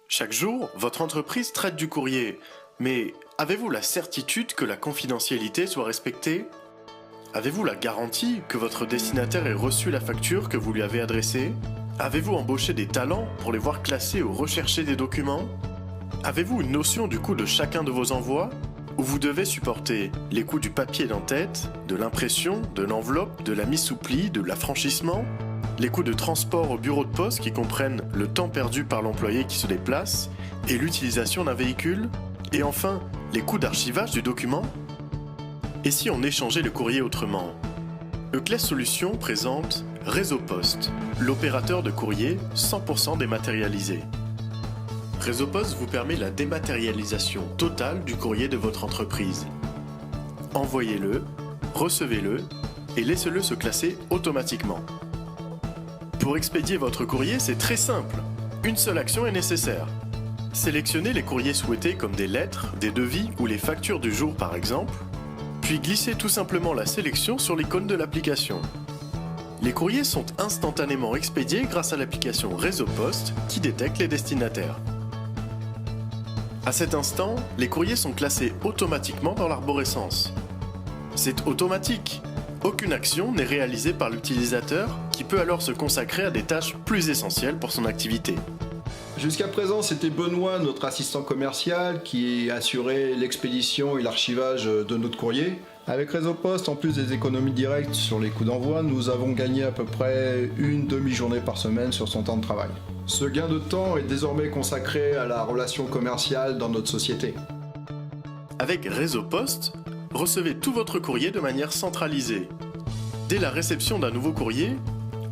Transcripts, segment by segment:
Chaque jour, votre entreprise traite du courrier, mais avez-vous la certitude que la confidentialité soit respectée? Avez-vous la garantie que votre destinataire ait reçu la facture que vous lui avez adressée? Avez-vous embauché des talents pour les voir classer ou rechercher des documents? Avez-vous une notion du coût de chacun de vos envois? Ou vous devez supporter les coûts du papier d'en-tête, de l'impression, de l'enveloppe, de la mise sous pli, de l'affranchissement, les coûts de transport au bureau de poste qui comprennent le temps perdu par l'employé qui se déplace et l'utilisation d'un véhicule, et enfin les coûts d'archivage du document? Et si on échangeait le courrier autrement? Euclès Solutions présente Réseau Poste, l'opérateur de courrier 100% dématérialisé. Réseau Poste vous permet la dématérialisation totale du courrier de votre entreprise. Envoyez-le, recevez-le et laissez-le se classer automatiquement. Pour expédier votre courrier, c'est très simple. Une seule action est nécessaire. Sélectionnez les courriers souhaités comme des lettres, des devis ou les factures du jour par exemple, puis glissez tout simplement la sélection sur l'icône de l'application. Les courriers sont instantanément expédiés grâce à l'application Réseau Poste qui détecte les destinataires. À cet instant, les courriers sont classés automatiquement dans l'arborescence. C'est automatique. Aucune action n'est réalisée par l'utilisateur qui peut alors se consacrer à des tâches plus essentielles pour son activité. Jusqu'à présent, c'était Benoît, notre assistant commercial, qui assurait l'expédition et l'archivage de notre courrier. Avec Réseau Poste, en plus des économies directes sur les coûts d'envoi, nous avons gagné à peu près une demi-journée par semaine sur son temps de travail. Ce gain de temps est désormais consacré à la relation commerciale dans notre société. Avec Réseau Poste, recevez tout votre courrier de manière centralisée. Dès la réception d'un nouveau courrier,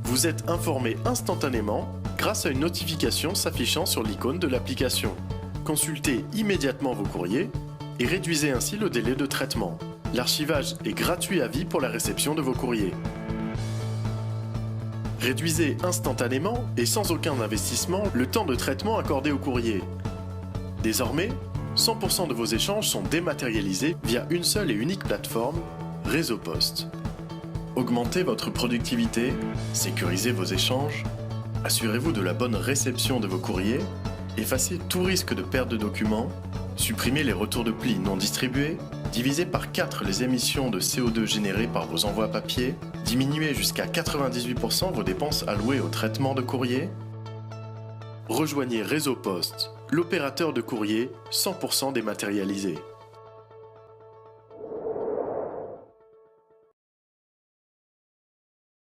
vous êtes informé instantanément grâce à une notification s'affichant sur l'icône de l'application. Consultez immédiatement vos courriers et réduisez ainsi le délai de traitement. L'archivage est gratuit à vie pour la réception de vos courriers. Réduisez instantanément et sans aucun investissement le temps de traitement accordé au courrier. Désormais, 100% de vos échanges sont dématérialisés via une seule et unique plateforme, Réseau Poste. Augmentez votre productivité, sécurisez vos échanges, assurez-vous de la bonne réception de vos courriers, effacez tout risque de perte de documents, supprimez les retours de plis non distribués, divisez par 4 les émissions de CO2 générées par vos envois papier, diminuez jusqu'à 98% vos dépenses allouées au traitement de courrier. Rejoignez Réseau Poste, l'opérateur de courrier 100% dématérialisé.